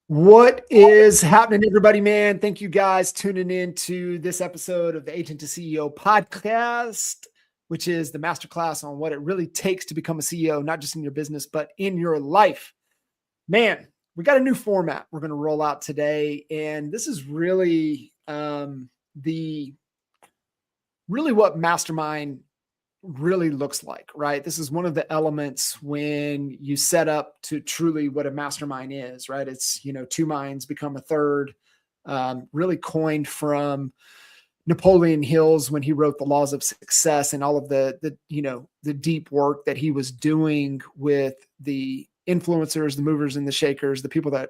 What is happening, everybody, man? Thank you guys tuning in to this episode of the Agent to CEO podcast, which is the masterclass on what it really takes to become a CEO, not just in your business, but in your life. Man, we got a new format we're going to roll out today. And this is really what mastermind really looks like, right? This is one of the elements when you set up to truly what a mastermind is, right? It's, two minds become a third, really coined from Napoleon Hill's when he wrote The Laws of Success and all of the deep work that he was doing with the influencers, the movers and the shakers, the people that,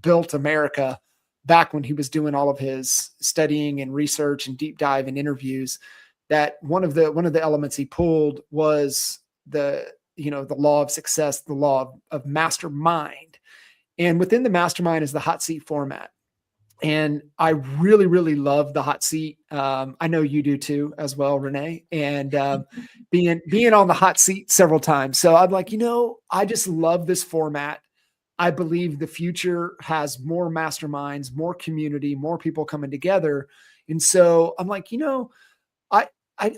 built America back when he was doing all of his studying and research and deep dive and interviews. That one of the elements he pulled was the law of success, the law of mastermind. And within the mastermind is the hot seat format. And I really, really love the hot seat. I know you do too, as well, Renee, and being on the hot seat several times. So I'm like, I just love this format. I believe the future has more masterminds, more community, more people coming together. And so I'm like,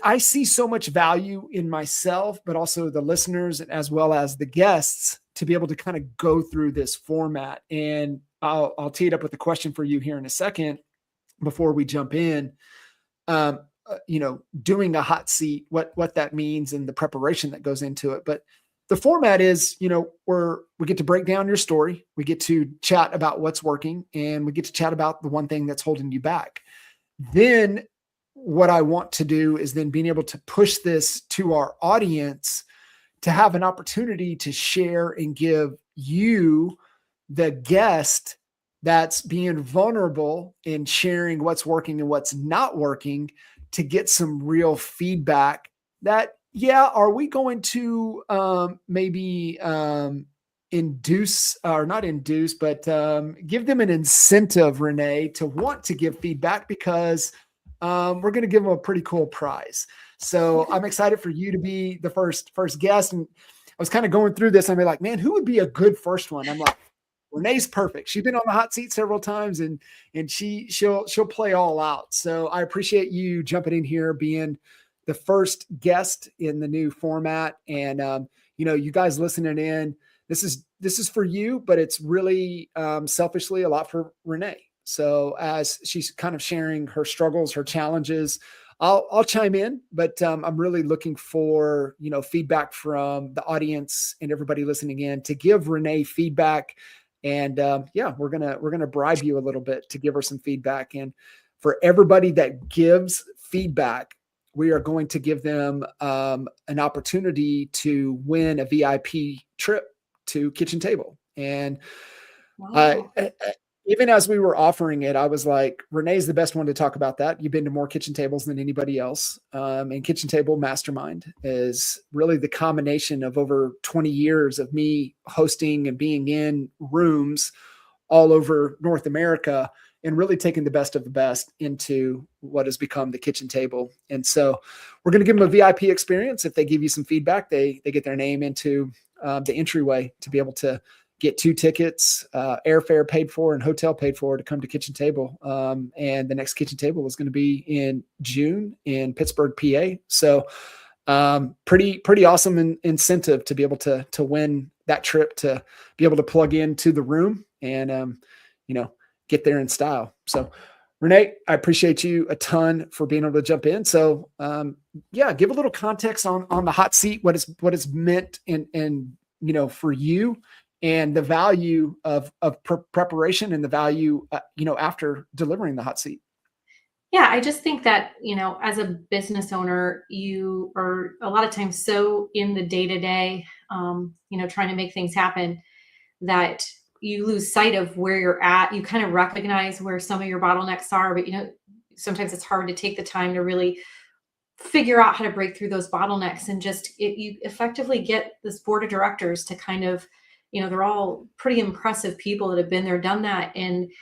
I see so much value in myself, but also the listeners as well as the guests to be able to kind of go through this format. And I'll tee it up with a question for you here in a second before we jump in. Doing a hot seat, what that means and the preparation that goes into it. But the format is, we get to break down your story. We get to chat about what's working, and we get to chat about the one thing that's holding you back. Then what I want to do is then being able to push this to our audience to have an opportunity to share and give you, the guest, that's being vulnerable in sharing what's working and what's not working, to get some real feedback that, are we going to maybe induce, or not induce, but give them an incentive, Renee, to want to give feedback, because we're going to give them a pretty cool prize. So I'm excited for you to be the first guest. And I was kind of going through this. I'm like, man, who would be a good first one? I'm like, Renee's perfect. She's been on the hot seat several times, and she'll play all out. So I appreciate you jumping in here, being the first guest in the new format. And you guys listening in, this is for you, but it's really selfishly a lot for Renee. So as she's kind of sharing her struggles, her challenges, I'll chime in, but I'm really looking for, feedback from the audience and everybody listening in to give Renee feedback. And we're going to bribe you a little bit to give her some feedback. And for everybody that gives feedback, we are going to give them an opportunity to win a VIP trip to Kitchen Table. And Wow. Even as we were offering it, I was like, Renee's the best one to talk about that. You've been to more kitchen tables than anybody else. And Kitchen Table Mastermind is really the combination of over 20 years of me hosting and being in rooms all over North America, and really taking the best of the best into what has become the kitchen table. And so we're going to give them a VIP experience. If they give you some feedback, they get their name into the entryway to be able to get 2 tickets, airfare paid for and hotel paid for, to come to Kitchen Table. And the next Kitchen Table is going to be in June in Pittsburgh, PA. So pretty awesome incentive to be able to win that trip, to be able to plug into the room and, get there in style. So Renee, I appreciate you a ton for being able to jump in. So give a little context on the hot seat, what it's meant and for you, and the value of preparation, and the value, after delivering the hot seat. Yeah, I just think that, as a business owner, you are a lot of times so in the day-to-day, trying to make things happen, that you lose sight of where you're at. You kind of recognize where some of your bottlenecks are, but, sometimes it's hard to take the time to really figure out how to break through those bottlenecks, and you effectively get this board of directors to kind of, they're all pretty impressive people that have been there, done that. And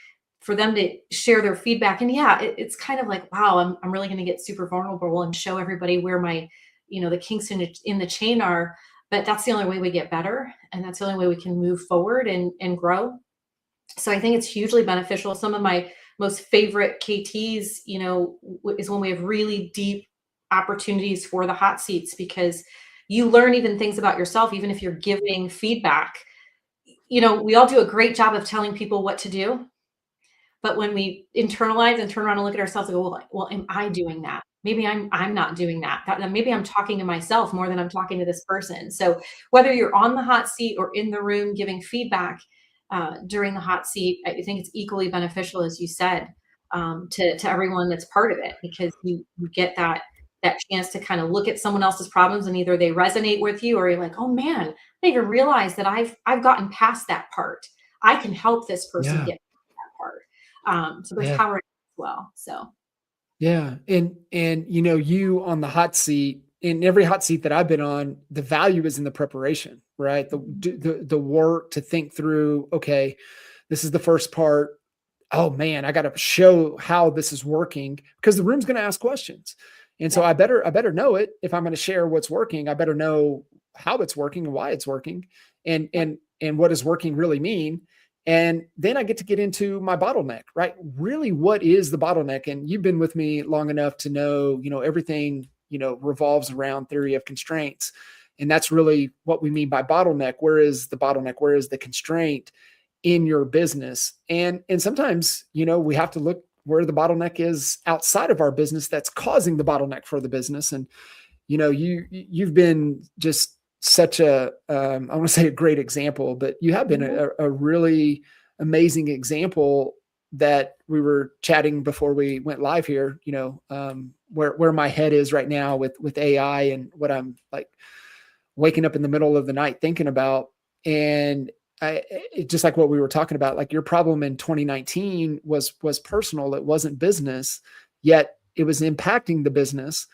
for them to share their feedback, and it's kind of like, wow, I'm really going to get super vulnerable and show everybody where my, the kinks in the chain are. But that's the only way we get better. And that's the only way we can move forward and grow. So I think it's hugely beneficial. Some of my most favorite KTs, is when we have really deep opportunities for the hot seats, because you learn even things about yourself, even if you're giving feedback. We all do a great job of telling people what to do, but when we internalize and turn around and look at ourselves and go, well, am I doing that? Maybe I'm not doing that. Maybe I'm talking to myself more than I'm talking to this person. So whether you're on the hot seat or in the room giving feedback during the hot seat, I think it's equally beneficial, as you said, to everyone that's part of it, because you get that chance to kind of look at someone else's problems, and either they resonate with you, or you're like, oh man, I didn't even realize that I've gotten past that part. I can help this person Yeah. get that part. So there's Yeah. power in it as well. So Yeah. And you on the hot seat, in every hot seat that I've been on, the value is in the preparation, right? The work to think through, okay, this is the first part. Oh man, I got to show how this is working, because the room's going to ask questions. And so yeah, I better know it. If I'm going to share what's working, I better know how it's working and why it's working, and yep, what does working really mean. And then I get into my bottleneck, right? Really, what is the bottleneck? And you've been with me long enough to know, everything, revolves around theory of constraints. And that's really what we mean by bottleneck. Where is the bottleneck? Where is the constraint in your business? And sometimes, we have to look where the bottleneck is outside of our business that's causing the bottleneck for the business. And you've been just such a I want to say a great example, but you have been mhm, a really amazing example, that we were chatting before we went live here, where my head is right now with AI, and what I'm like waking up in the middle of the night thinking about. And just like what we were talking about, like your problem in 2019 was personal. It wasn't business, yet it was impacting the business.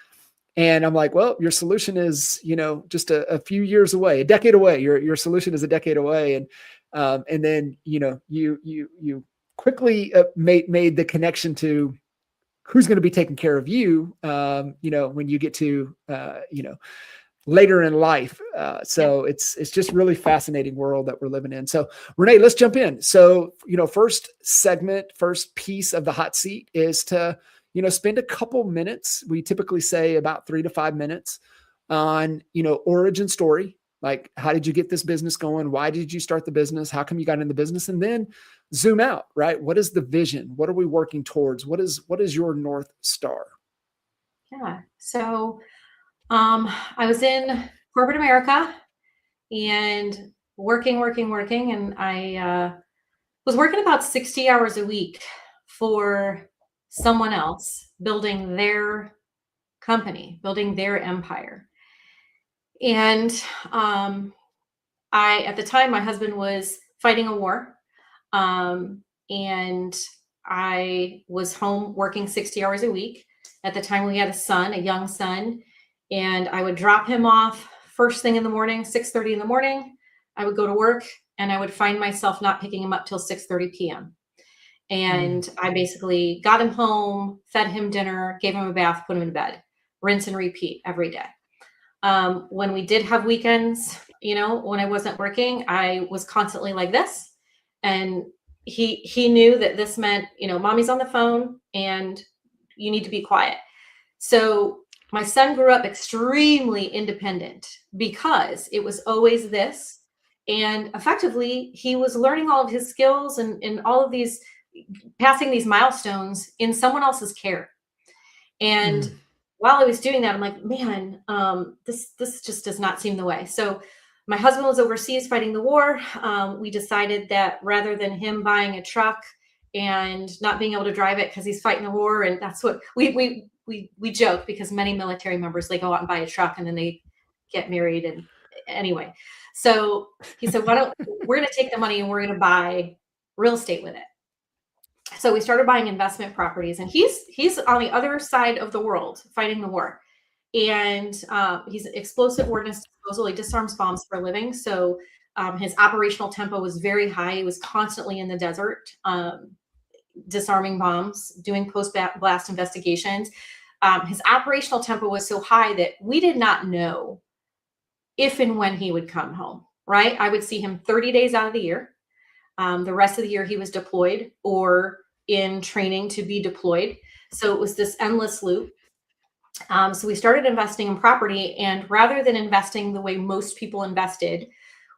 And I'm like, well, your solution is, just a few years away, a decade away. Your solution is a decade away. And then, you quickly made the connection to who's going to be taking care of you, when you get to, later in life. yep. So it's just really fascinating world that we're living in. So Renee, let's jump in. So, first segment, first piece of the hot seat is to, spend a couple minutes. We typically say about 3 to 5 minutes on, origin story. Like, how did you get this business going? Why did you start the business? How come you got in the business? And then zoom out, right? What is the vision? What are we working towards? What is your North Star? Yeah. So I was in corporate America and working, and I was working about 60 hours a week for someone else, building their company, building their empire. And at the time, my husband was fighting a war. And I was home working 60 hours a week. At the time, we had a son, a young son, and I would drop him off first thing in the morning, 6:30 in the morning. I would go to work, and I would find myself not picking him up till 6:30 p.m. Mm, And I basically got him home, fed him dinner, gave him a bath, put him in bed, rinse and repeat every day. When we did have weekends, when I wasn't working, I was constantly like this. And he knew that this meant, mommy's on the phone and you need to be quiet. So my son grew up extremely independent because it was always this. And effectively, he was learning all of his skills and all of these, passing these milestones in someone else's care. And mm, while I was doing that, I'm like, man, this just does not seem the way. So my husband was overseas fighting the war. We decided that rather than him buying a truck and not being able to drive it because he's fighting the war, and that's what we joke, because many military members, they go out and buy a truck and then they get married, and anyway. So he said, why don't we're going to take the money and we're going to buy real estate with it. So we started buying investment properties, and he's on the other side of the world fighting the war. And he's an explosive ordnance disposal. He disarms bombs for a living. So his operational tempo was very high. He was constantly in the desert, disarming bombs, doing post blast investigations. His operational tempo was so high that we did not know if and when he would come home. Right, I would see him 30 days out of the year. The rest of the year he was deployed or in training to be deployed. So it was this endless loop. So we started investing in property, and rather than investing the way most people invested,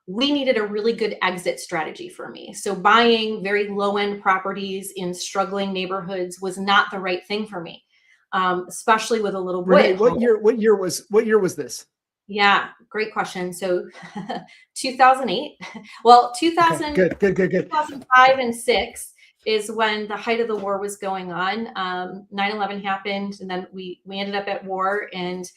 we needed a really good exit strategy for me. So buying very low end properties in struggling neighborhoods was not the right thing for me, especially with a little boy Renee, at home. what year was this? Yeah, great question. So 2008, well, Okay, good. 2005 and 6 is when the height of the war was going on. 9/11 happened, and then we ended up at war, and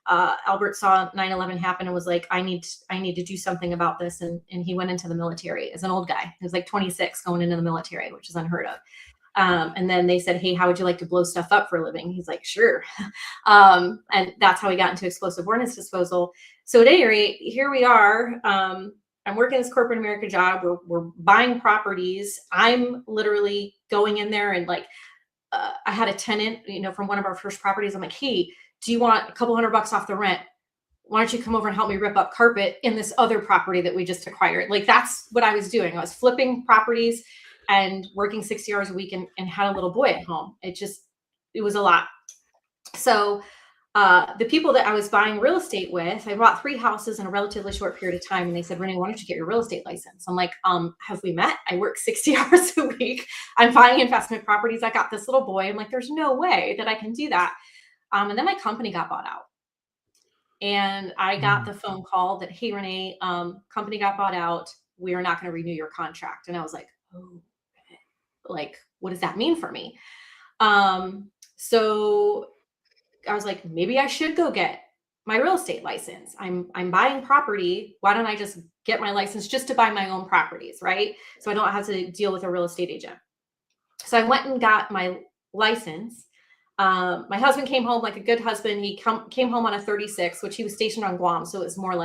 Albert saw 9/11 happen and was like, I need to do something about this. And he went into the military as an old guy. He was like 26 going into the military, which is unheard of. And then they said, hey, how would you like to blow stuff up for a living? He's like, sure. And that's how he got into explosive ordnance disposal. So at any rate, here we are. I'm working this corporate America job. We're buying properties. I'm literally going in there and like, I had a tenant, from one of our first properties. I'm like, hey, do you want a couple $100 off the rent? Why don't you come over and help me rip up carpet in this other property that we just acquired? Like, that's what I was doing. I was flipping properties and working 60 hours a week and had a little boy at home. It was a lot. So the people that I was buying real estate with, I bought 3 houses in a relatively short period of time. And they said, Renee, why don't you get your real estate license? I'm like, have we met? I work 60 hours a week. I'm buying investment properties. I got this little boy. I'm like, there's no way that I can do that. And then my company got bought out. And I got the phone call that, hey, Renee, company got bought out. We are not going to renew your contract. And I was like, oh, like, what does that mean for me? So I was like, maybe I should go get my real estate license. I'm buying property. Why don't I just get my license just to buy my own properties, right? So I don't have to deal with a real estate agent. So I went and got my license. My husband came home like a good husband. He came home on a 36, which he was stationed on Guam. So it was more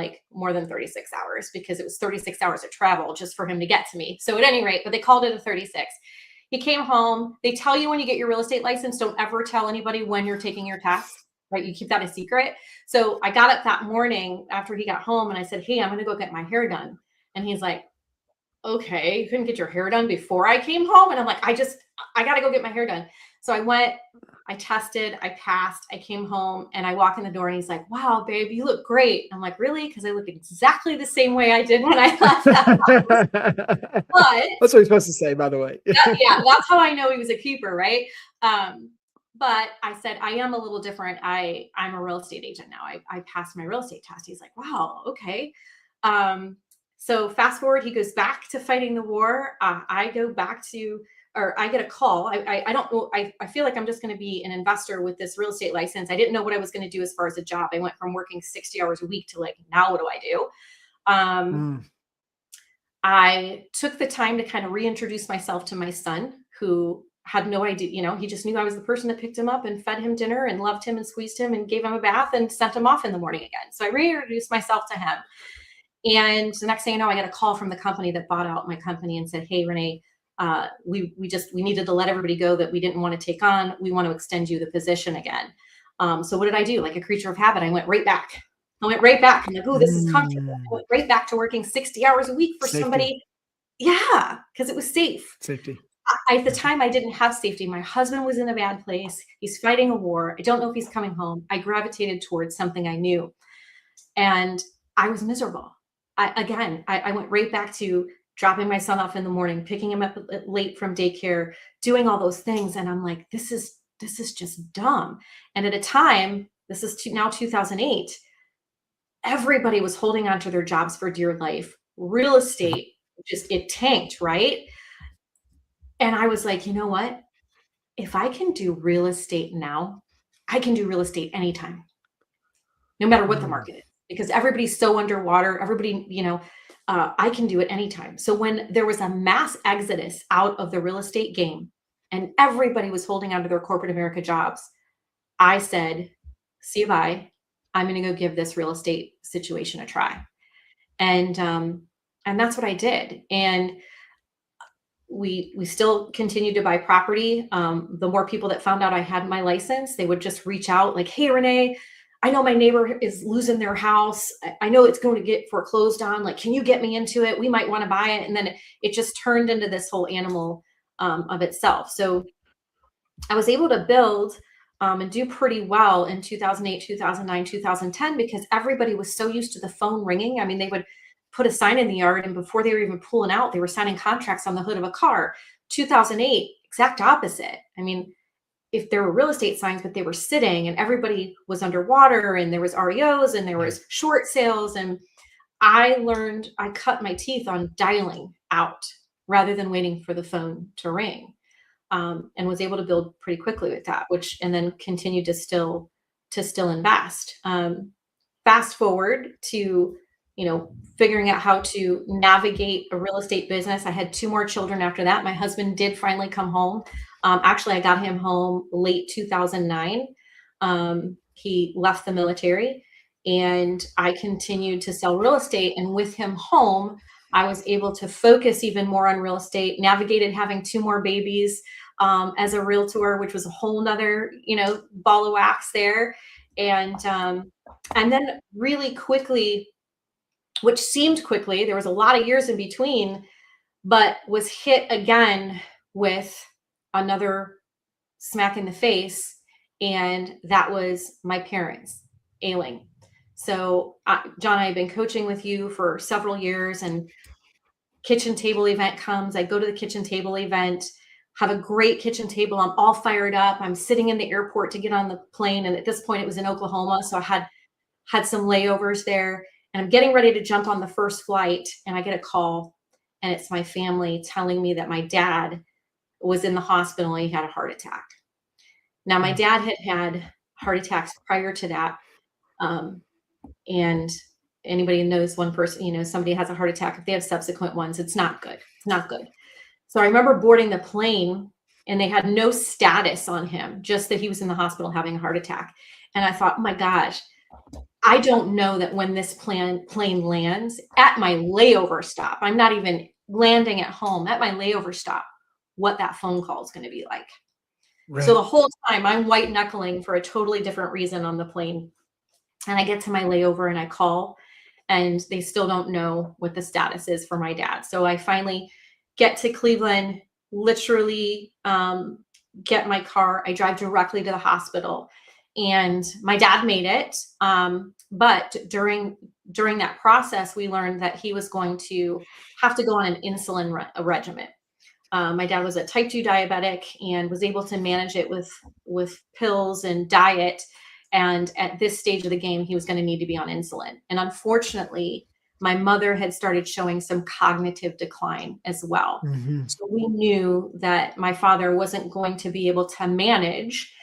than 36 hours because it was 36 hours of travel just for him to get to me. So at any rate, but they called it a 36. He came home. They tell you when you get your real estate license, don't ever tell anybody when you're taking your test, right? You keep that a secret. So I got up that morning after he got home and I said, hey, I'm going to go get my hair done. And he's like, okay, you couldn't get your hair done before I came home? And I'm like, I got to go get my hair done. So I went, I tested, I passed, I came home and I walk in the door and he's like, wow, babe, you look great. I'm like, really? Because I look exactly the same way I did when I left that house. But that's what he's supposed to say, by the way. Yeah, that's how I know he was a keeper, right? But I said, I am a little different. I'm a real estate agent now. I passed my real estate test. He's like, wow, okay. So fast forward, he goes back to fighting the war. I get a call. I don't know. I feel like I'm just going to be an investor with this real estate license. I didn't know what I was going to do as far as a job. I went from working 60 hours a week to like, now what do I do? I took the time to kind of reintroduce myself to my son, who had no idea, he just knew I was the person that picked him up and fed him dinner and loved him and squeezed him and gave him a bath and sent him off in the morning again. So I reintroduced myself to him. And the next thing you know, I got a call from the company that bought out my company and said, hey, Renee, we needed to let everybody go that we didn't want to take on. We want to extend you the position again. So what did I do? Like a creature of habit, I went right back. I'm like, oh, this is comfortable. I went right back to working 60 hours a week for somebody. Yeah, because it was safe. Safety. At the time, I didn't have safety. My husband was in a bad place. He's fighting a war. I don't know if he's coming home. I gravitated towards something I knew. And I was miserable. I went right back to dropping my son off in the morning, picking him up late from daycare, doing all those things. And I'm like, this is just dumb. And at a time, this is now 2008, everybody was holding on to their jobs for dear life. Real estate, it tanked, right? And I was like, you know what? If I can do real estate now, I can do real estate anytime, no matter what the market is, because everybody's so underwater. Everybody, I can do it anytime. So when there was a mass exodus out of the real estate game and everybody was holding on to their corporate America jobs, I said, see you bye. I'm going to go give this real estate situation a try. And that's what I did. And we still continued to buy property. The more people that found out I had my license, they would just reach out like, hey, Renee, I know my neighbor is losing their house. I know it's going to get foreclosed on. Like, can you get me into it? We might want to buy it. And then it just turned into this whole animal of itself. So I was able to build and do pretty well in 2008, 2009, 2010, because everybody was so used to the phone ringing. I mean, they would put a sign in the yard, and before they were even pulling out, they were signing contracts on the hood of a car. 2008, exact opposite. I mean, if there were real estate signs, but they were sitting and everybody was underwater, and there was REOs and there was short sales. And I cut my teeth on dialing out rather than waiting for the phone to ring. And was able to build pretty quickly with that, and then continued to still invest. Fast forward to, figuring out how to navigate a real estate business. I had 2 more children after that. My husband did finally come home. Actually, I got him home late 2009. He left the military, and I continued to sell real estate. And with him home, I was able to focus even more on real estate, navigated having 2 more babies as a realtor, which was a whole nother, ball of wax there. And then really quickly, which seemed quickly, there was a lot of years in between, but was hit again with another smack in the face. And that was my parents ailing. So John, I've been coaching with you for several years, and kitchen table event comes. I go to the kitchen table event, have a great kitchen table. I'm all fired up. I'm sitting in the airport to get on the plane. And at this point it was in Oklahoma. So I had some layovers there, and I'm getting ready to jump on the first flight. And I get a call, and it's my family telling me that my dad was in the hospital and he had a heart attack. Now, my dad had had heart attacks prior to that. And anybody who knows one person, somebody has a heart attack, if they have subsequent ones, it's not good. It's not good. So I remember boarding the plane, and they had no status on him, just that he was in the hospital having a heart attack. And I thought, oh my gosh, I don't know that when this plane lands at my layover stop, I'm not even landing at home, at my layover stop, what that phone call is going to be like. Right. So the whole time I'm white knuckling for a totally different reason on the plane. And I get to my layover and I call, and they still don't know what the status is for my dad. So I finally get to Cleveland, literally get my car. I drive directly to the hospital, and my dad made it. But during that process, we learned that he was going to have to go on an insulin regimen. My dad was a type 2 diabetic and was able to manage it with pills and diet. And at this stage of the game, he was going to need to be on insulin. And unfortunately, my mother had started showing some cognitive decline as well. Mm-hmm. So we knew that my father wasn't going to be able to manage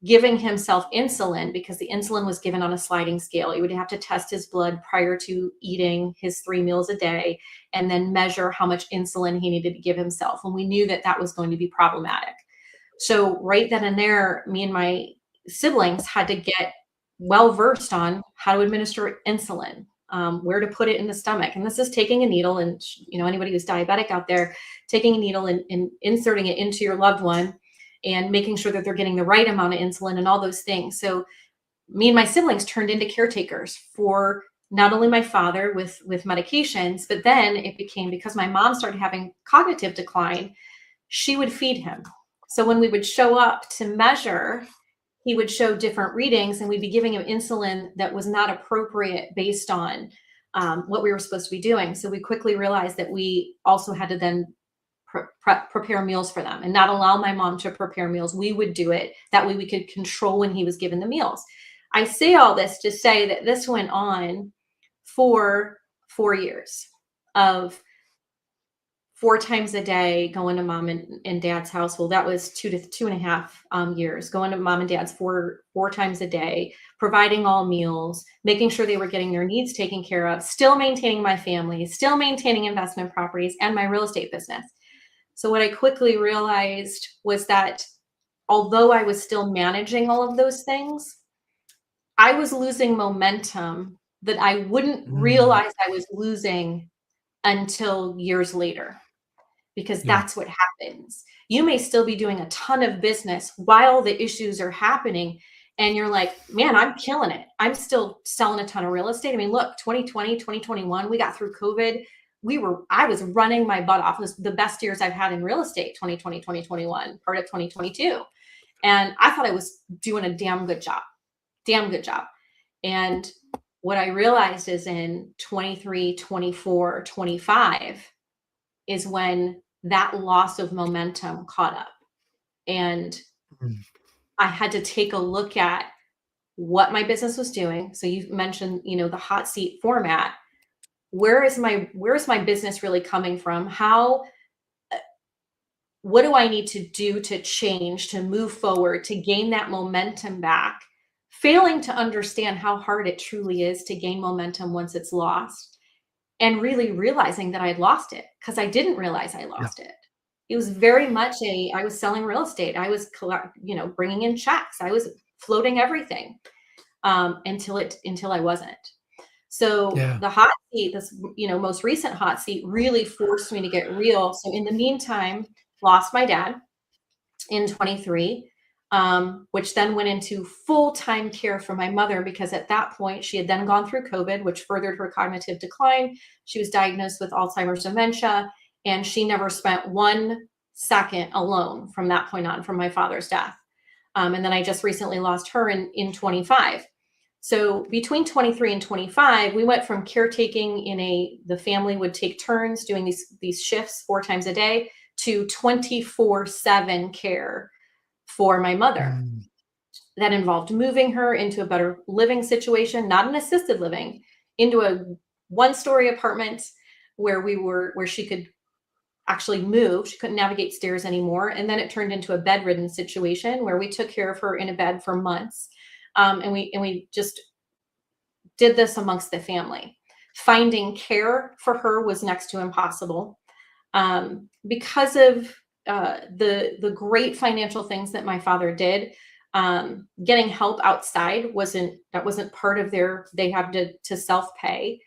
giving himself insulin, because the insulin was given on a sliding scale. He would have to test his blood prior to eating his 3 meals a day, and then measure how much insulin he needed to give himself. And we knew that that was going to be problematic. So right then and there, me and my siblings had to get well versed on how to administer insulin, where to put it in the stomach. And this is taking a needle, and anybody who's diabetic out there, taking a needle and inserting it into your loved one, and making sure that they're getting the right amount of insulin and all those things. So me and my siblings turned into caretakers for not only my father with medications, but then it became, because my mom started having cognitive decline, she would feed him. So when we would show up to measure, he would show different readings, and we'd be giving him insulin that was not appropriate based on what we were supposed to be doing. So we quickly realized that we also had to then prepare meals for them, and not allow my mom to prepare meals. We would do it. That way we could control when he was given the meals. I say all this to say that this went on for 4 years of 4 times a day going to mom and dad's house. Well, that was 2 to 2.5 years, going to mom and dad's four times a day, providing all meals, making sure they were getting their needs taken care of, still maintaining my family, still maintaining investment properties and my real estate business. So what I quickly realized was that although I was still managing all of those things, I was losing momentum that I wouldn't realize I was losing until years later, because that's what happens. You may still be doing a ton of business while the issues are happening, and you're like, man, I'm killing it. I'm still selling a ton of real estate. I mean, look, 2020, 2021, we got through COVID. I was running my butt off. It was the best years I've had in real estate, 2020, 2021, part of 2022. And I thought I was doing a damn good job. And what I realized is in 23, 24, 25 is when that loss of momentum caught up. And I had to take a look at what my business was doing. So you mentioned, the hot seat format. Where is my business really coming from? What do I need to do to change, to move forward, to gain that momentum back? Failing to understand how hard it truly is to gain momentum once it's lost, and really realizing that I had lost it, because I didn't realize I lost it. It was very much I was selling real estate. I was, bringing in checks. I was floating everything until I wasn't. So the hot seat, this, most recent hot seat really forced me to get real. So in the meantime, lost my dad in 23, which then went into full-time care for my mother, because at that point she had then gone through COVID, which furthered her cognitive decline. She was diagnosed with Alzheimer's dementia, and she never spent 1 second alone from that point on, from my father's death. And then I just recently lost her in 25. So between 23 and 25, we went from caretaking the family would take turns doing these shifts 4 times a day, to 24/7 care for my mother. That involved moving her into a better living situation, not an assisted living, into a 1-story apartment where she could actually move. She couldn't navigate stairs anymore. And then it turned into a bedridden situation where we took care of her in a bed for months. And we just did this amongst the family. Finding care for her was next to impossible. Because of the great financial things that my father did, getting help outside wasn't part of they had to self-pay.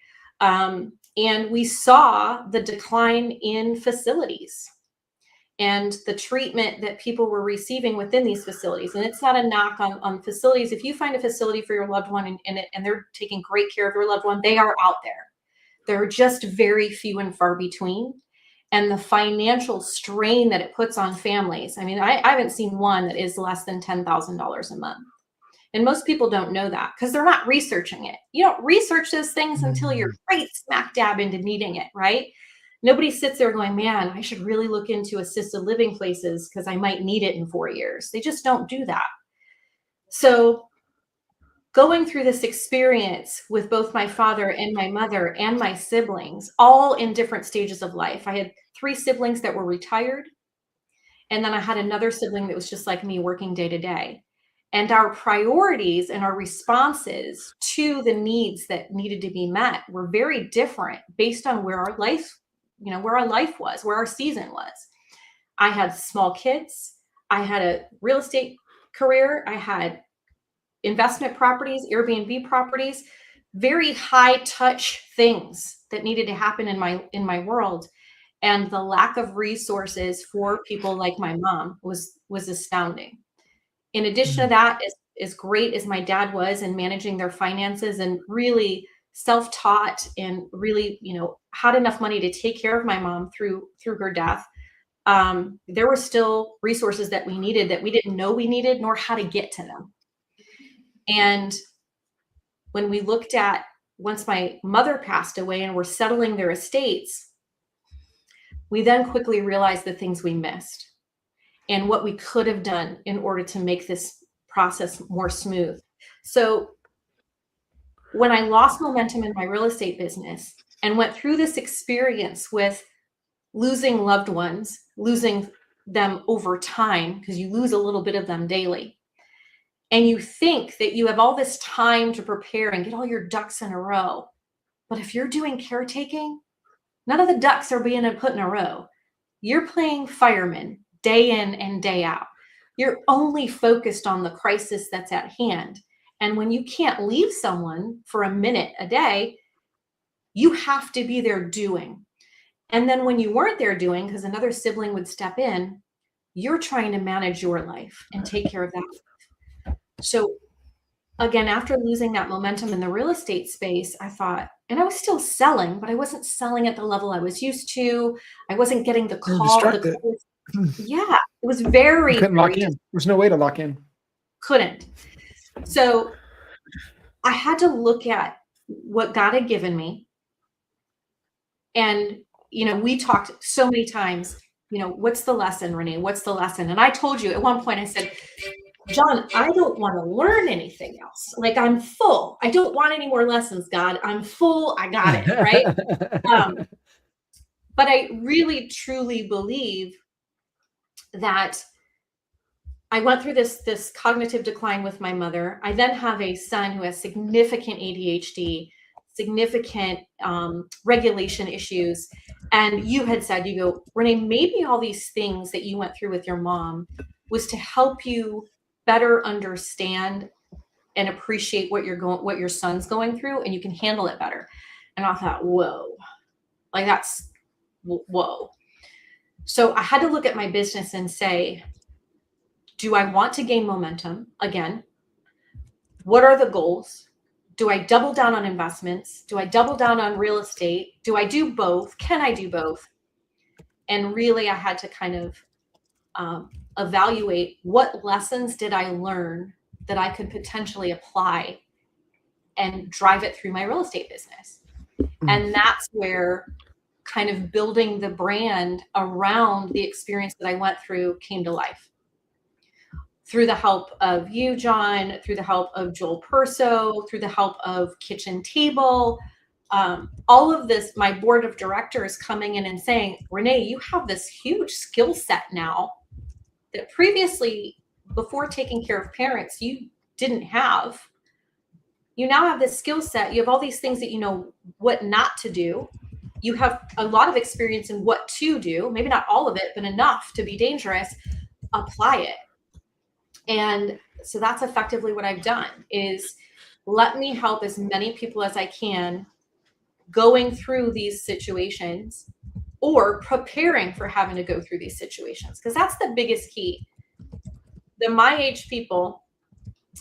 And we saw the decline in facilities and the treatment that people were receiving within these facilities. And it's not a knock on facilities. If you find a facility for your loved one and they're taking great care of your loved one, they are out there. They're just very few and far between. And the financial strain that it puts on families. I mean, I haven't seen one that is less than $10,000 a month. And most people don't know that because they're not researching it. You don't research those things until you're right smack dab into needing it, right? Nobody sits there going, man, I should really look into assisted living places because I might need it in 4 years. They just don't do that. So going through this experience with both my father and my mother and my siblings, all in different stages of life. I had 3 siblings that were retired. And then I had another sibling that was just like me, working day to day. And our priorities and our responses to the needs that needed to be met were very different based on where our life was, where our season was. I had small kids. I had a real estate career. I had investment properties, Airbnb properties, very high touch things that needed to happen in my world. And the lack of resources for people like my mom was astounding. In addition to that, as great as my dad was in managing their finances and really self-taught and really, had enough money to take care of my mom through her death, there were still resources that we needed that we didn't know we needed, nor how to get to them. And when we looked at, once my mother passed away and we're settling their estates, we then quickly realized the things we missed and what we could have done in order to make this process more smooth. So when I lost momentum in my real estate business and went through this experience with losing loved ones, losing them over time, because you lose a little bit of them daily, and you think that you have all this time to prepare and get all your ducks in a row. But if you're doing caretaking, none of the ducks are being put in a row. You're playing fireman day in and day out. You're only focused on the crisis that's at hand. And when you can't leave someone for a minute a day, you have to be there doing. And then when you weren't there doing, because another sibling would step in, you're trying to manage your life and take care of that. So again, after losing that momentum in the real estate space, I thought, and I was still selling, but I wasn't selling at the level I was used to. I wasn't getting the You're call, the distracted. calls. You Yeah, it was very, couldn't lock very in. There's no way to lock in. couldn't. So I had to look at what God had given me. And, we talked so many times, what's the lesson, Renee? What's the lesson? And I told you at one point, I said, John, I don't want to learn anything else. Like, I'm full. I don't want any more lessons, God. I'm full. I got it. Right. But I really, truly believe that I went through this cognitive decline with my mother. I then have a son who has significant ADHD, significant regulation issues. And you had said, you go, Renee, maybe all these things that you went through with your mom was to help you better understand and appreciate what your son's going through, and you can handle it better. And I thought, whoa, like that's whoa. So I had to look at my business and say, do I want to gain momentum again? What are the goals? Do I double down on investments? Do I double down on real estate? Do I do both? Can I do both? And really, I had to kind of evaluate what lessons did I learn that I could potentially apply and drive it through my real estate business. And that's where kind of building the brand around the experience that I went through came to life. Through the help of you, John, through the help of Joel Perso, through the help of Kitchen Table, all of this, my board of directors coming in and saying, Renee, you have this huge skill set now that previously, before taking care of parents, you didn't have. You now have this skill set. You have all these things that you know what not to do. You have a lot of experience in what to do, maybe not all of it, but enough to be dangerous. Apply it. And so that's effectively what I've done, is let me help as many people as I can going through these situations or preparing for having to go through these situations. Because that's the biggest key. The my age people,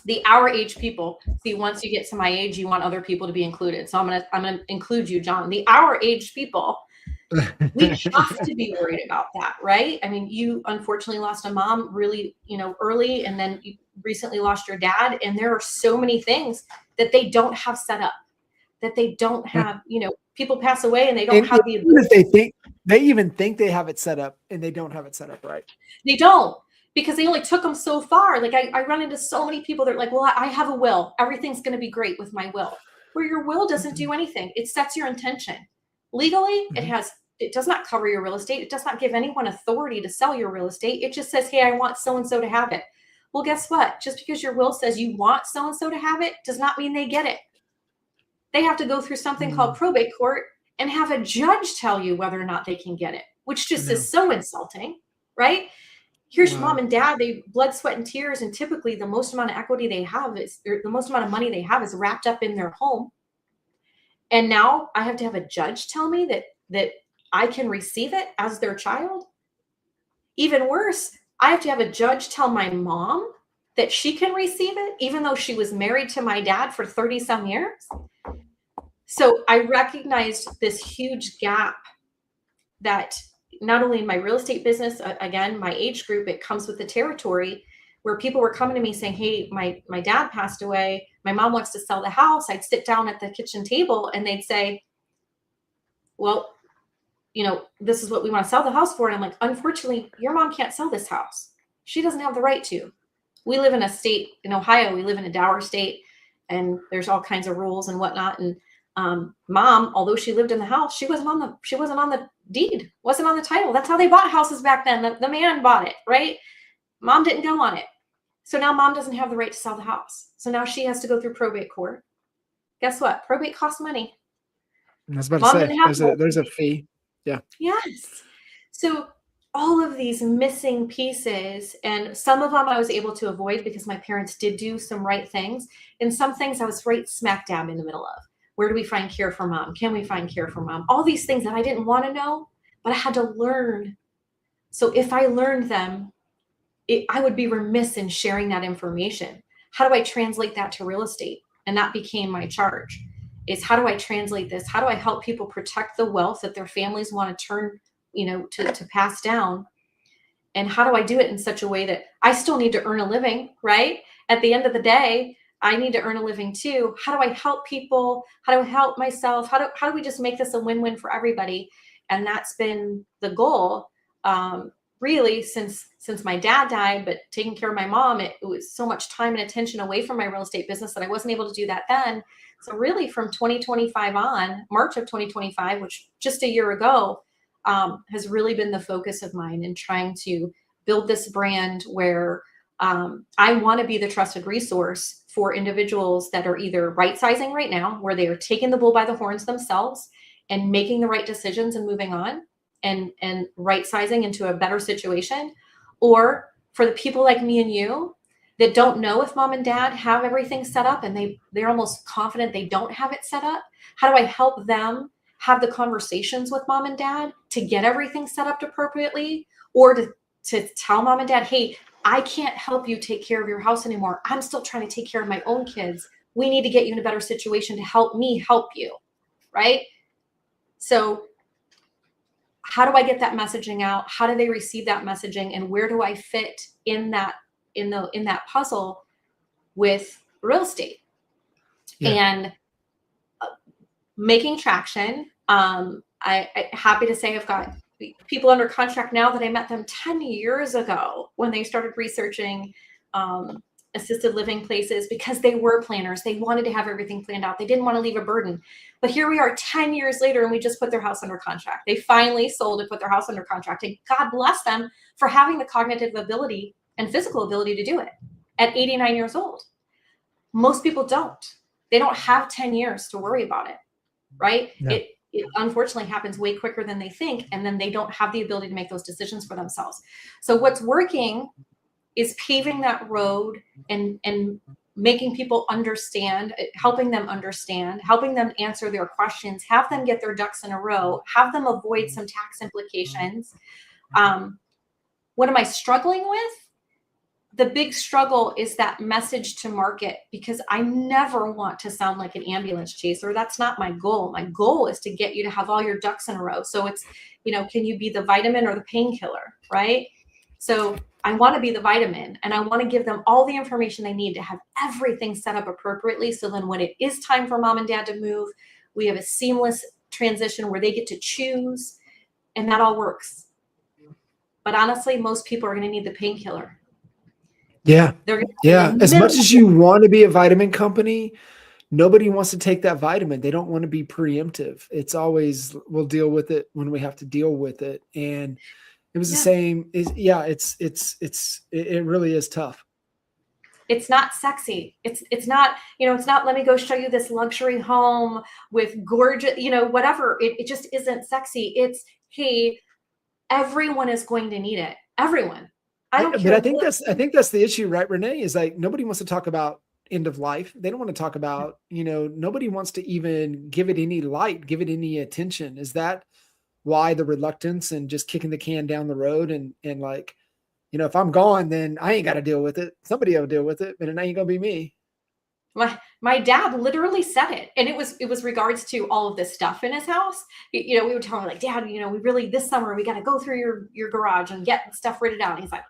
the our age people, see, once you get to my age, you want other people to be included. So I'm gonna include you, John. The our age people, we have to be worried about that, right? I mean, you unfortunately lost a mom really, early, and then you recently lost your dad. And there are so many things that they don't have set up, that they don't have, people pass away and they don't have the ability. They even think they have it set up and they don't have it set up right. They don't, because they only took them so far. Like I run into so many people that are like, well, I have a will. Everything's going to be great with my will. Where your will doesn't do anything. It sets your intention. Legally, it does not cover your real estate. It does not give anyone authority to sell your real estate. It just says, hey, I want so-and-so to have it. Well, guess what? Just because your will says you want so-and-so to have it does not mean they get it. They have to go through something called probate court and have a judge tell you whether or not they can get it, which just is so insulting, right? Here's your mom and dad, they blood, sweat, and tears. And typically the most amount of equity they have the most amount of money they have is wrapped up in their home. And now I have to have a judge tell me that I can receive it as their child. Even worse, I have to have a judge tell my mom that she can receive it, even though she was married to my dad for 30 some years. So I recognized this huge gap that not only in my real estate business, again, my age group, it comes with the territory, where people were coming to me saying, hey, my dad passed away. My mom wants to sell the house. I'd sit down at the kitchen table and they'd say, well, this is what we want to sell the house for. And I'm like, unfortunately, your mom can't sell this house. She doesn't have the right to. We live in a state in Ohio. We live in a dower state, and there's all kinds of rules and whatnot. And mom, although she lived in the house, she wasn't on the deed, wasn't on the title. That's how they bought houses back then. The man bought it, right? Mom didn't go on it. So now mom doesn't have the right to sell the house. So now she has to go through probate court. Guess what? Probate costs money. I was about to say, there's a fee. Yeah. Yes. So all of these missing pieces, and some of them I was able to avoid because my parents did do some right things. And some things I was right smack dab in the middle of. Where do we find care for mom? Can we find care for mom? All these things that I didn't want to know, but I had to learn. So if I learned them, I would be remiss in sharing that information. how do I translate that to real estate? And that became my charge, is how do I translate this? How do I help people protect the wealth that their families want to turn, to pass down? And how do I do it in such a way that I still need to earn a living, right? At the end of the day, I need to earn a living too. How do I help people? How do I help myself? How do we just make this a win-win for everybody? And that's been the goal, really, since my dad died. But taking care of my mom, it was so much time and attention away from my real estate business that I wasn't able to do that then. So really, from 2025 on, March of 2025, which just a year ago, has really been the focus of mine in trying to build this brand where I want to be the trusted resource for individuals that are either right-sizing right now, where they are taking the bull by the horns themselves and making the right decisions and moving on and right-sizing into a better situation, or for the people like me and you that don't know if mom and dad have everything set up and they're almost confident they don't have it set up. How do I help them have the conversations with mom and dad to get everything set up appropriately, or to tell mom and dad, hey, I can't help you take care of your house anymore. I'm still trying to take care of my own kids. We need to get you in a better situation to help me help you, right? So how do I get that messaging out? How do they receive that messaging? And where do I fit in that puzzle with real estate? Yeah. And making traction. I'm happy to say I've got people under contract now that I met them 10 years ago when they started researching assisted living places, because they were planners. They wanted to have everything planned out. They didn't want to leave a burden. But here we are 10 years later, and we just put their house under contract. They finally sold and put their house under contract. And God bless them for having the cognitive ability and physical ability to do it at 89 years old. Most people don't. They don't have 10 years to worry about it, right? No. It unfortunately happens way quicker than they think, and then they don't have the ability to make those decisions for themselves. So what's working is paving that road and making people understand, helping them answer their questions, have them get their ducks in a row, have them avoid some tax implications. What am I struggling with? The big struggle is that message to market, because I never want to sound like an ambulance chaser. That's not my goal. My goal is to get you to have all your ducks in a row. So it's, can you be the vitamin or the painkiller, right? So I want to be the vitamin, and I want to give them all the information they need to have everything set up appropriately. So then when it is time for mom and dad to move, we have a seamless transition where they get to choose, and that all works. But honestly, most people are going to need the painkiller. Yeah. Yeah. As much as you want to be a vitamin company, nobody wants to take that vitamin. They don't want to be preemptive. It's always, we'll deal with it when we have to deal with it. And it was the same. It really is tough. It's not sexy. It's not, it's not, let me go show you this luxury home with gorgeous, whatever. It just isn't sexy. It's, hey, everyone is going to need it. Everyone. I think that's the issue, right, Renee? Is like, nobody wants to talk about end of life. They don't want to talk about, nobody wants to even give it any light, give it any attention. Is that why the reluctance and just kicking the can down the road and like, if I'm gone, then I ain't got to deal with it. Somebody will deal with it, but it ain't gonna be me. My dad literally said it, and it was regards to all of this stuff in his house. We were telling him, like, Dad, we really, this summer we got to go through your garage and get stuff written out. And he's like,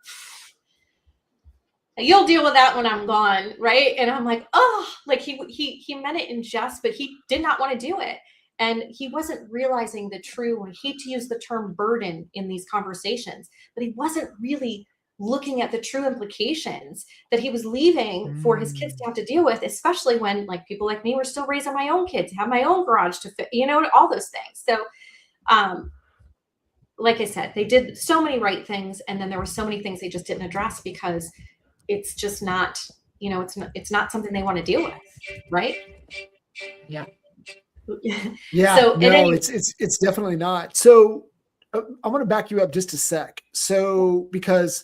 you'll deal with that when I'm gone, right? And I'm like, oh, like he meant it in jest, but he did not want to do it, and he wasn't realizing the true. I hate to use the term burden in these conversations, but he wasn't really looking at the true implications that he was leaving for his kids to have to deal with, especially when, like, people like me were still raising my own kids, have my own garage to fit, all those things. So, like I said, they did so many right things, and then there were so many things they just didn't address because it's just not, it's not something they want to deal with, right? Yeah. Yeah. So, no, it's definitely not. So I want to back you up just a sec. So, because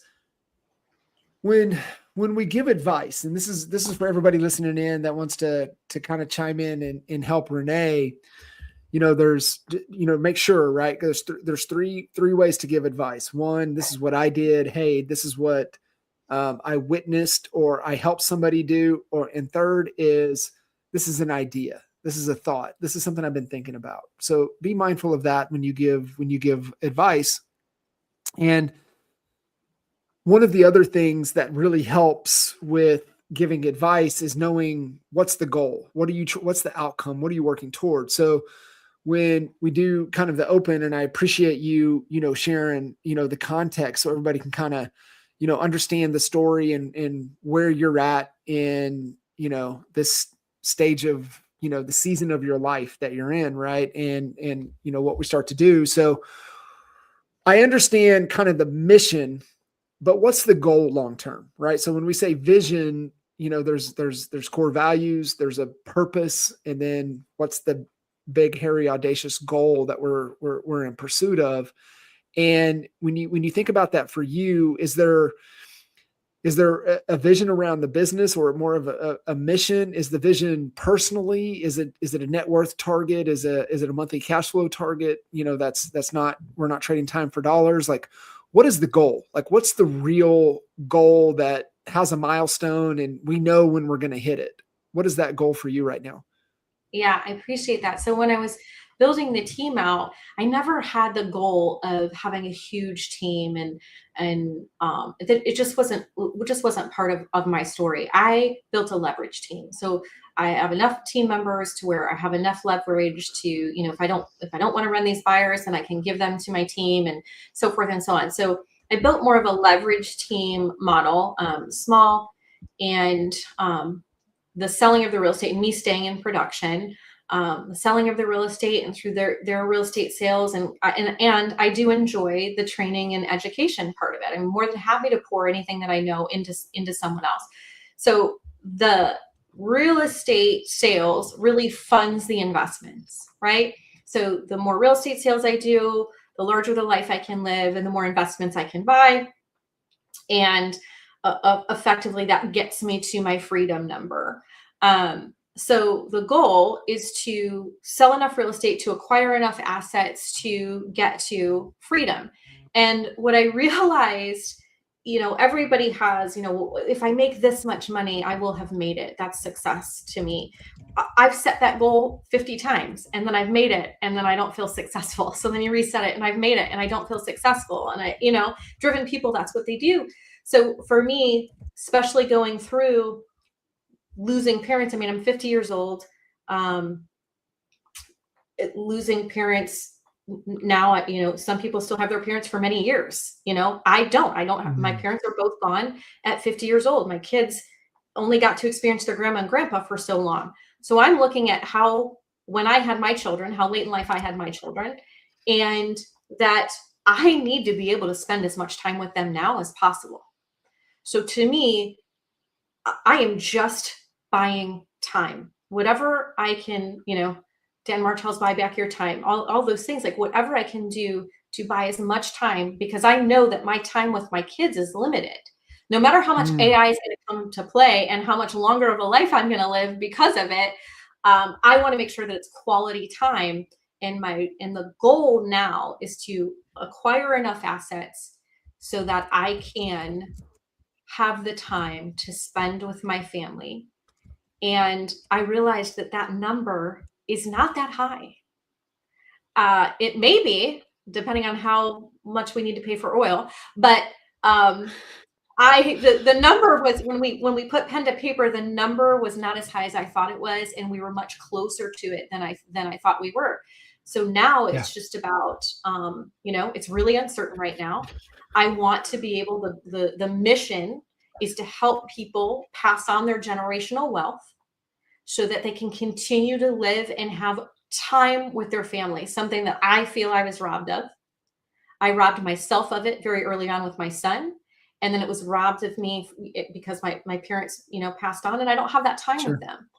when we give advice, and this is for everybody listening in that wants to kind of chime in and help Renee, there's, make sure, right? There's three ways to give advice. One, this is what I did. Hey, this is what I witnessed or I helped somebody do, and third is this is an idea. This is a thought. This is something I've been thinking about. So be mindful of that when you give advice. And one of the other things that really helps with giving advice is knowing what's the goal. What's the outcome? What are you working towards? So when we do kind of the open, and I appreciate you, sharing, the context so everybody can kind of, understand the story and where you're at in, this stage of, the season of your life that you're in. Right. And, what we start to do. So I understand kind of the mission, but what's the goal long-term, right? So when we say vision, there's core values, there's a purpose, and then what's the big, hairy, audacious goal that we're in pursuit of? And when you think about that for you, is there a vision around the business, or more of a mission? Is the vision personally? Is it a net worth target? Is it a monthly cash flow target? That's not, we're not trading time for dollars. Like, what is the goal? Like, what's the real goal that has a milestone and we know when we're going to hit it? What is that goal for you right now? Yeah, I appreciate that. So when I was building the team out, I never had the goal of having a huge team, and it just wasn't part of my story. I built a leverage team, so I have enough team members to where I have enough leverage to, if I don't want to run these buyers, then I can give them to my team, and so forth and so on. So I built more of a leverage team model, small, and the selling of the real estate and me staying in production, the selling of the real estate and through their real estate sales. And I do enjoy the training and education part of it. I'm more than happy to pour anything that I know into someone else. So the real estate sales really funds the investments, right? So the more real estate sales I do, the larger the life I can live and the more investments I can buy. And effectively that gets me to my freedom number. So the goal is to sell enough real estate to acquire enough assets to get to freedom. And what I realized, everybody has, if I make this much money, I will have made it. That's success to me. I've set that goal 50 times and then I've made it and then I don't feel successful. So then you reset it and I've made it and I don't feel successful. And driven people, that's what they do. So for me, especially going through losing parents, I mean, I'm 50 years old, losing parents now, some people still have their parents for many years. I don't have, my parents are both gone at 50 years old. My kids only got to experience their grandma and grandpa for so long. So I'm looking at when I had my children, how late in life I had my children, and that I need to be able to spend as much time with them now as possible. So to me, I am just buying time. Whatever I can, Dan Martell's buy back your time, all those things, like whatever I can do to buy as much time, because I know that my time with my kids is limited. No matter how much AI is going to come to play and how much longer of a life I'm going to live because of it, I want to make sure that it's quality time. And the goal now is to acquire enough assets so that I can have the time to spend with my family. And I realized that number is not that high. It may be, depending on how much we need to pay for oil, but the number was, when we put pen to paper, the number was not as high as I thought it was, and we were much closer to it than I thought we were. So now it's just about, it's really uncertain right now. I want to be able to, the mission is to help people pass on their generational wealth so that they can continue to live and have time with their family, something that I feel I was robbed of. I robbed myself of it very early on with my son. And then it was robbed of me because my parents, passed on, and I don't have that time with them.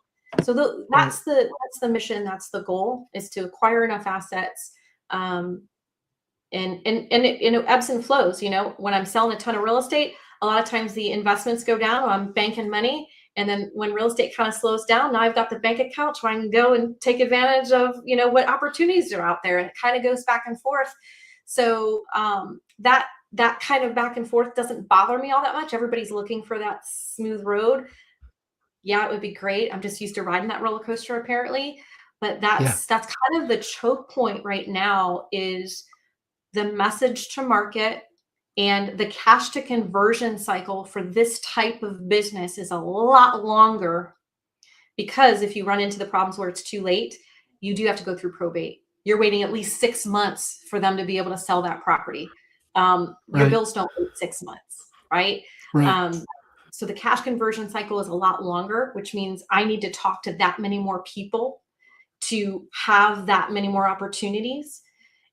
So that's the mission. That's the goal, is to acquire enough assets. And it ebbs and flows. When I'm selling a ton of real estate, a lot of times the investments go down. I'm banking money. And then when real estate kind of slows down, now I've got the bank account trying to go and take advantage of, what opportunities are out there. And it kind of goes back and forth. So that that kind of back and forth doesn't bother me all that much. Everybody's looking for that smooth road. Yeah, it would be great. I'm just used to riding that roller coaster apparently. But Yeah. that's kind of the choke point right now is the message to market, and the cash to conversion cycle for this type of business is a lot longer, because if you run into the problems where it's too late, you do have to go through probate. You're waiting at least 6 months for them to be able to sell that property. Your Right. bills don't wait 6 months, right? Right. Um, so the cash conversion cycle is a lot longer, which means I need to talk to that many more people to have that many more opportunities.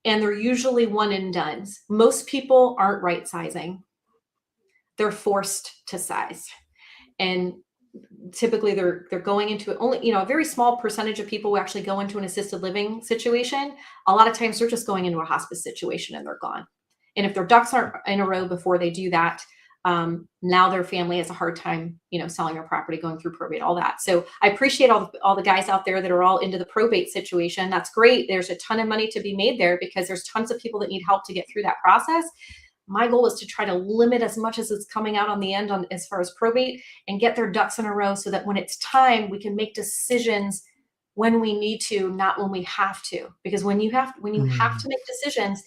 And they're usually one and dones. Most people aren't right sizing. They're forced to size. And typically they're going into it only, a very small percentage of people who actually go into an assisted living situation. A lot of times they're just going into a hospice situation and they're gone. And if their ducks aren't in a row before they do that, now their family has a hard time, selling their property, going through probate, all that. So I appreciate all the guys out there that are all into the probate situation. That's great. There's a ton of money to be made there because there's tons of people that need help to get through that process. My goal is to try to limit as much as it's coming out on the end on as far as probate, and get their ducks in a row so that when it's time, we can make decisions when we need to, not when we have to. Because when you have to make decisions,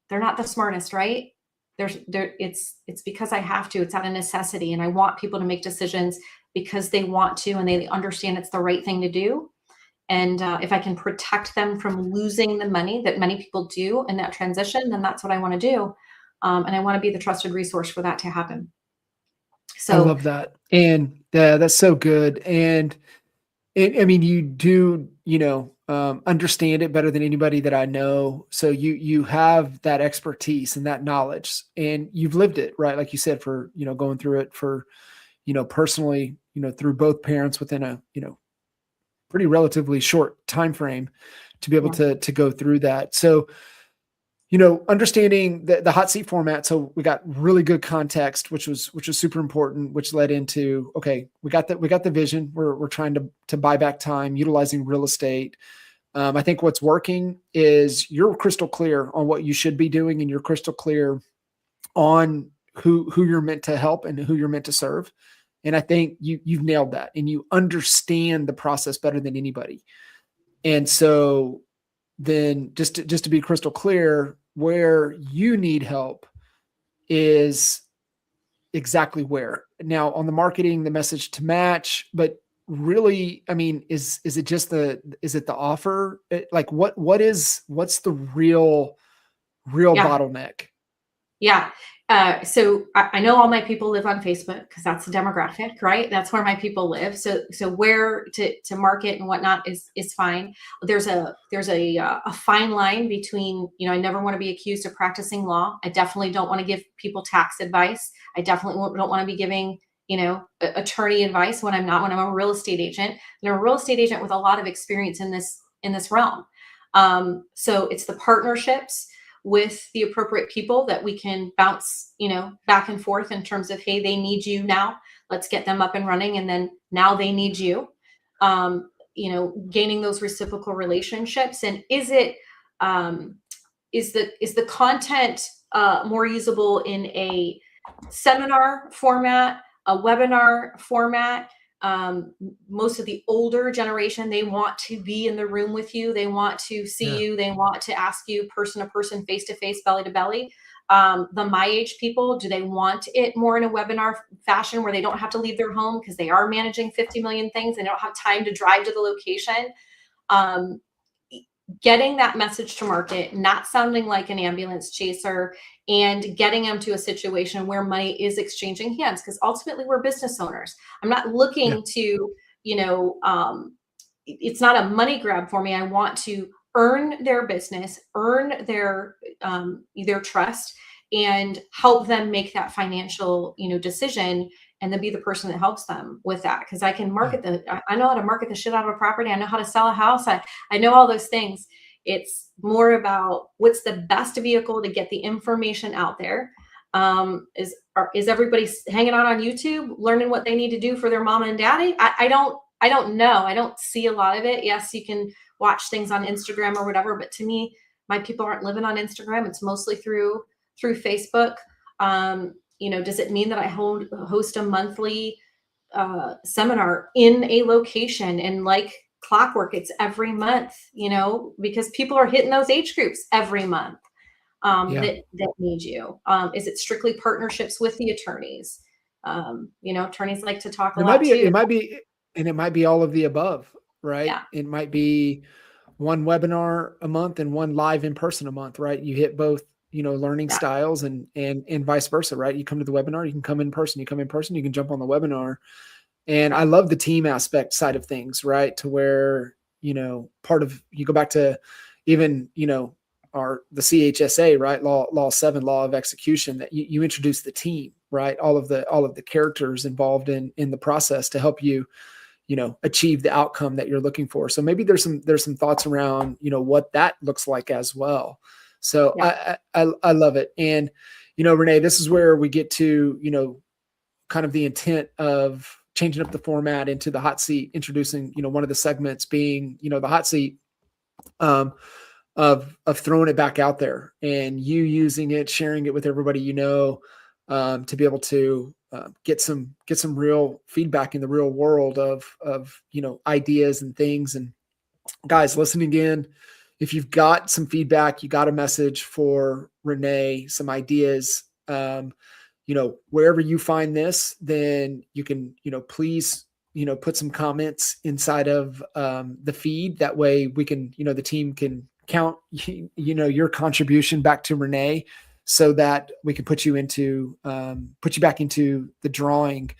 they're not the smartest, right? It's because I have to. It's out of necessity, and I want people to make decisions because they want to and they understand it's the right thing to do. And if I can protect them from losing the money that many people do in that transition, then that's what I want to do. And I want to be the trusted resource for that to happen. I So love that. And that's so good. And I mean, you do, understand it better than anybody that I know. So you have that expertise and that knowledge, and you've lived it, right? Like you said, for, going through it for, personally, through both parents within a, pretty relatively short time frame to be able yeah, to go through that. So, understanding the hot seat format. So we got really good context, which was super important, which led into, okay, we got the vision. We're trying to buy back time, utilizing real estate. I think what's working is you're crystal clear on what you should be doing, and you're crystal clear on who you're meant to help and who you're meant to serve. And I think you've nailed that, and you understand the process better than anybody. And so then just to be crystal clear, where you need help is exactly where. Now on the marketing, the message to match, but really, I mean, is it just is it the offer? Like what's the real yeah. bottleneck? Yeah. So I know all my people live on Facebook because that's the demographic, right? That's where my people live. So where to market and whatnot is fine. There's a fine line between, I never want to be accused of practicing law. I definitely don't want to give people tax advice. I definitely don't want to be giving, attorney advice when I'm not, when I'm a real estate agent. And I'm a real estate agent with a lot of experience in this realm. So it's the partnerships with the appropriate people that we can bounce, back and forth in terms of, hey, they need you now. Let's get them up and running. And then now they need you, gaining those reciprocal relationships. And is the content more usable in a seminar format, a webinar format? Most of the older generation, they want to be in the room with you. They want to see Yeah. you. They want to ask you person to person, face to face, belly to belly. My age people, do they want it more in a webinar fashion where they don't have to leave their home because they are managing 50 million things? They don't have time to drive to the location. Getting that message to market, not sounding like an ambulance chaser, and getting them to a situation where money is exchanging hands. Because ultimately, we're business owners. I'm not Yeah. looking to, it's not a money grab for me. I want to earn their business, earn their trust, and help them make that financial, decision, and then be the person that helps them with that. Because I can Yeah. I know how to market the shit out of a property. I know how to sell a house. I know all those things. It's more about what's the best vehicle to get the information out there. Is everybody hanging out on YouTube, learning what they need to do for their mama and daddy? I don't know. I don't see a lot of it. Yes, you can watch things on Instagram or whatever, but to me, my people aren't living on Instagram. It's mostly through through Facebook? Does it mean that I host a monthly seminar in a location, and like clockwork, it's every month, because people are hitting those age groups every month Yeah. that need you. Is it strictly partnerships with the attorneys? Attorneys like to talk a It might lot be, too. and it might be all of the above, right? Yeah, It might be one webinar a month and one live in person a month, right? You hit both, learning yeah, styles and vice versa, right? You come to the webinar, you can come in person, you come in person, you can jump on the webinar. And I love the team aspect side of things, right? To where, part of, you go back to even, the CHSA, right? Law 7, law of execution, that you introduce the team, right? All of the characters involved in the process to help you, achieve the outcome that you're looking for. So maybe there's some thoughts around, what that looks like as well. So yeah, I love it. And, Renee, this is where we get to, kind of the intent of changing up the format into the hot seat, introducing, one of the segments being, the hot seat, of throwing it back out there and you using it, sharing it with everybody, to be able to get some real feedback in the real world of ideas and things. And guys listening in, if you've got some feedback, you got a message for Renee, some ideas, wherever you find this, then you can, please, put some comments inside of the feed. That way we can, the team can count, your contribution back to Renee, so that we can put you back into the drawing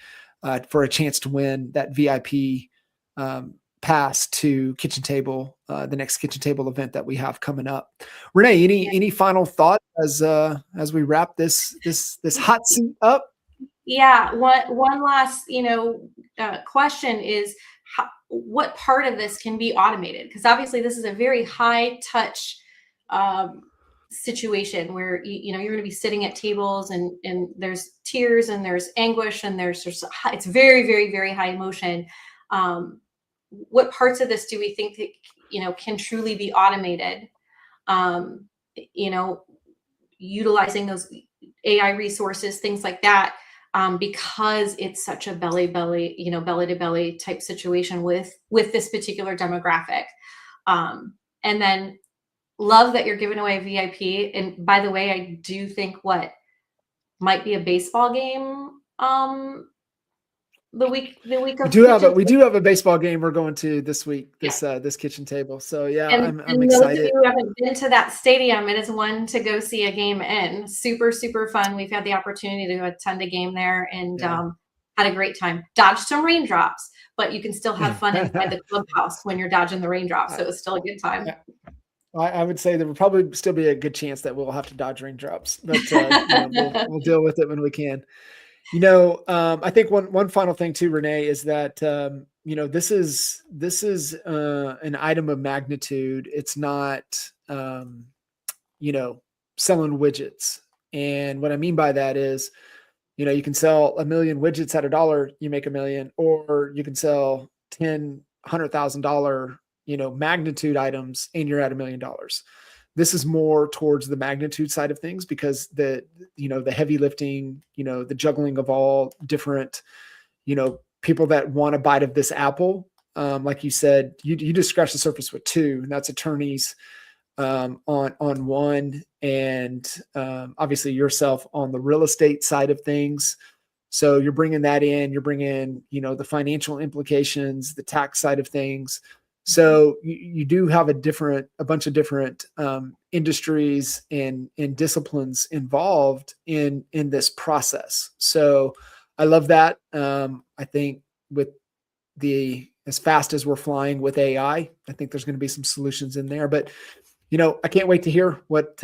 for a chance to win that VIP pass to Kitchen Table, the next Kitchen Table event that we have coming up. Renee, any final thought as we wrap this hot seat up? yeah. One last question is, what part of this can be automated? Because obviously this is a very high touch situation where you're going to be sitting at tables, and there's tears and there's anguish and it's very, very, very high emotion. What parts of this do we think that can truly be automated? You know, Utilizing those AI resources, things like that, because it's such a belly to belly type situation with this particular demographic. And then love that you're giving away a VIP. And by the way, I do think what might be a baseball game the week We of do have kitchen. a baseball game we're going to this week, this Kitchen Table. So yeah, And I'm those of excited. you who haven't been to that stadium, it is one to go see a game in. Super, super fun. We've had the opportunity to attend a game there, and had a great time. Dodged some raindrops, but you can still have fun inside the clubhouse when you're dodging the raindrops. So it was still a good time. I would say there will probably still be a good chance that we'll have to dodge raindrops, but we'll deal with it when we can. I think one final thing too, Renee, is that this is an item of magnitude. It's not selling widgets, and what I mean by that is, you can sell 1 million widgets at $1, you make $1 million, or you can sell $100,000 magnitude items and you're at $1 million. This is more towards the magnitude side of things, because the heavy lifting, the juggling of all different, people that want a bite of this apple. Like you said, you just scratch the surface with two, and that's attorneys on one, and obviously yourself on the real estate side of things. So you're bringing that in, you're bringing, the financial implications, the tax side of things. So you do have a bunch of different industries and disciplines involved in this process. So I love that. I think with as fast as we're flying with AI, I think there's going to be some solutions in there. But I can't wait to hear what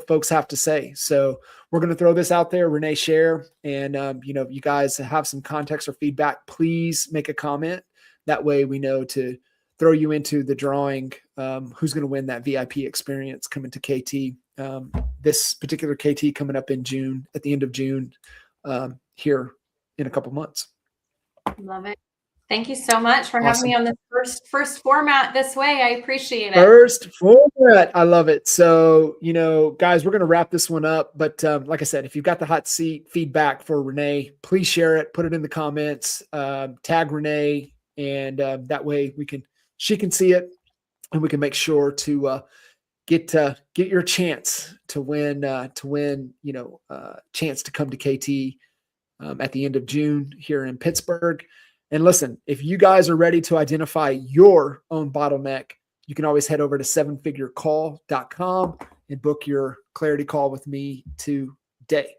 folks have to say. So we're going to throw this out there. Renee, share, and if you guys have some context or feedback, please make a comment. That way we know to throw you into the drawing. Who's going to win that VIP experience coming to KT? This particular KT coming up in June, at the end of June, here in a couple months. Love it. Thank you so much for having Awesome. me on this first format this way. I appreciate it. First format. I love it. So, guys, we're going to wrap this one up. But like I said, if you've got the hot seat feedback for Renee, please share it, put it in the comments, tag Renee, and that way she can see it, and we can make sure to get your chance to win, chance to come to KT at the end of June here in Pittsburgh. And listen, if you guys are ready to identify your own bottleneck, you can always head over to sevenfigurecall.com and book your clarity call with me today.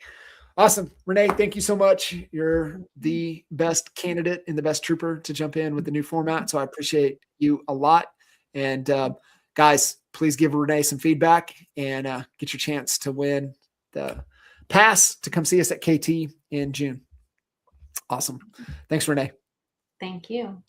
Awesome. Renee, thank you so much. You're the best candidate and the best trooper to jump in with the new format. So I appreciate you a lot. And guys, please give Renee some feedback and get your chance to win the pass to come see us at KT in June. Awesome. Thanks, Renee. Thank you.